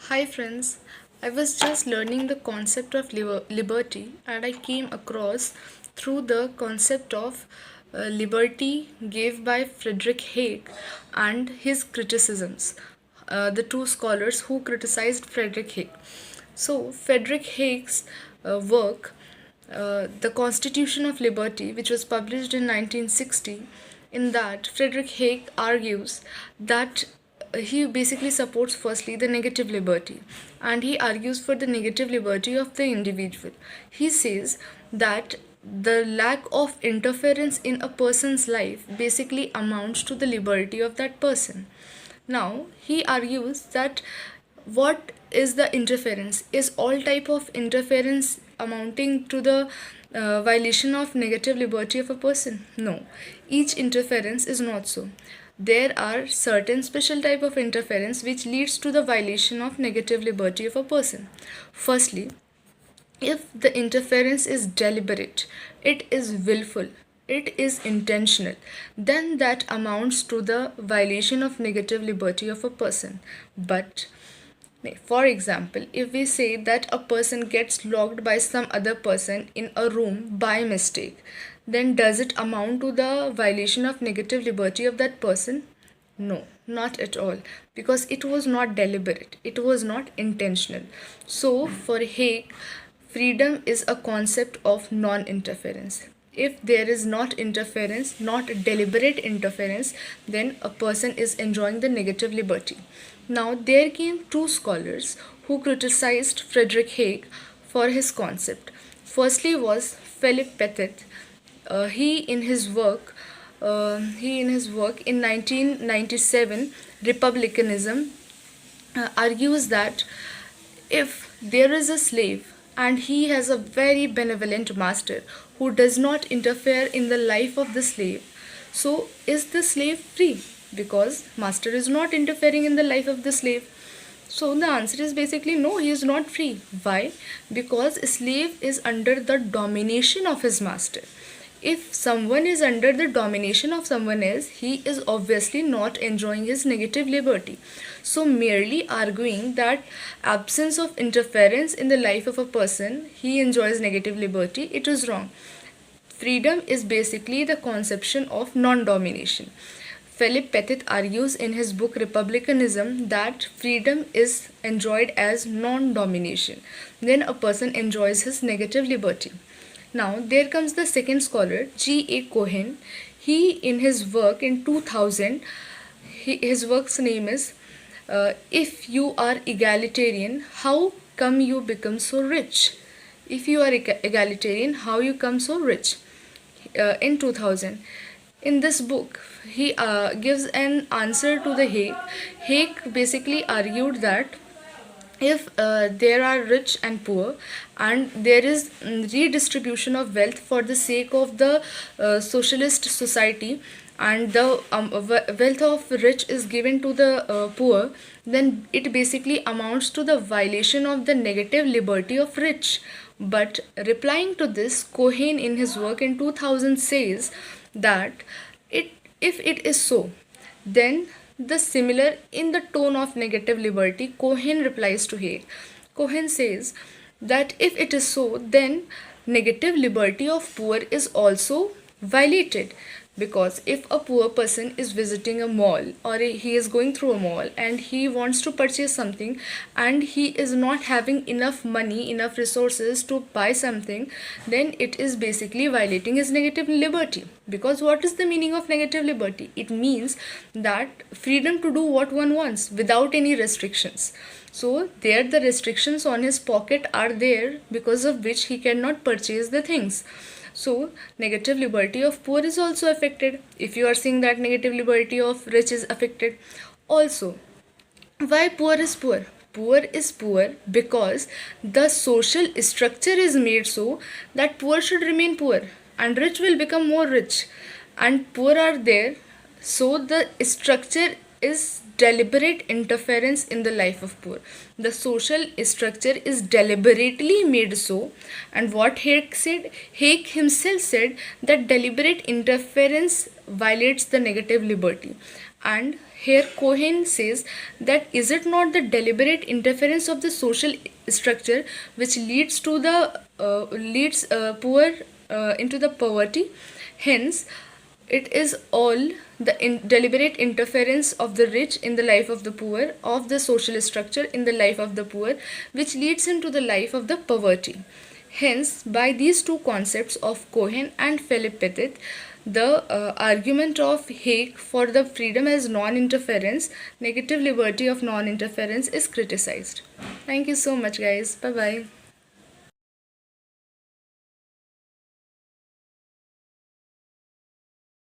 Hi friends, I was just learning the concept of liberty and I came across through the concept of liberty gave by Frederick Hayek and his criticisms, the two scholars who criticized Frederick Hayek. So, Frederick Hayek's work, The Constitution of Liberty, which was published in 1960, in that Frederick Hayek argues that he basically supports firstly the negative liberty, and he argues for the negative liberty of the individual. He says that the lack of interference in a person's life basically amounts to the liberty of that person. Now he argues that what is the interference? Is all type of interference amounting to the violation of negative liberty of a person? No, each interference is not so. There are certain special type of interference which leads to the violation of negative liberty of a person. Firstly, if the interference is deliberate, it is willful, it is intentional, then that amounts to the violation of negative liberty of a person. But for example, if we say that a person gets locked by some other person in a room by mistake, then does it amount to the violation of negative liberty of that person? No, not at all, because it was not deliberate, it was not intentional. So, for Hayek, freedom is a concept of non interference. If there is not interference, not deliberate interference, then a person is enjoying the negative liberty. Now, there came two scholars who criticized Frederick Hayek for his concept. Firstly was Philip Pettit. He in his work in 1997, Republicanism, argues that if there is a slave and he has a very benevolent master who does not interfere in the life of the slave, so is the slave free? Because master is not interfering in the life of the slave. So the answer is basically no, he is not free. Why? Because a slave is under the domination of his master. If someone is under the domination of someone else, he is obviously not enjoying his negative liberty. So merely arguing that absence of interference in the life of a person, he enjoys negative liberty, it is wrong. Freedom is basically the conception of non-domination. Philip Pettit argues in his book Republicanism that freedom is enjoyed as non-domination. Then a person enjoys his negative liberty. Now, there comes the second scholar, G.A. Cohen. He, in his work in 2000, his work's name is If You Are Egalitarian, How Come You Become So Rich? If you are egalitarian, how you come so rich? In 2000. In this book, he gives an answer to the Hayek. Hayek basically argued that if there are rich and poor and there is redistribution of wealth for the sake of the socialist society, and the wealth of rich is given to the poor, then it basically amounts to the violation of the negative liberty of rich. But replying to this, Cohen in his work in 2000 says that it if it is so, then the similar in the tone of negative liberty, Cohen replies to Hayek. Cohen says that if it is so, then negative liberty of poor is also violated, because if a poor person is visiting a mall or he is going through a mall and he wants to purchase something and he is not having enough money, enough resources to buy something, then it is basically violating his negative liberty. Because what is the meaning of negative liberty? It means that freedom to do what one wants without any restrictions. So there the restrictions on his pocket are there, because of which he cannot purchase the things. So negative liberty of poor is also affected. If you are saying that negative liberty of rich is affected, also why poor is poor? Poor is poor because the social structure is made so that poor should remain poor and rich will become more rich, and poor are there. So the structure is deliberate interference in the life of poor. The social structure is deliberately made so, and what Hayek said, Hayek himself said that deliberate interference violates the negative liberty. And here Cohen says that is it not the deliberate interference of the social structure which leads to the leads poor into the poverty? Hence, it is all the deliberate interference of the rich in the life of the poor, of the social structure in the life of the poor, which leads into the life of the poverty. Hence, by these two concepts of Cohen and Philip Pettit, the argument of Hayek for the freedom as non-interference, negative liberty of non-interference is criticized. Thank you so much, guys. Bye bye.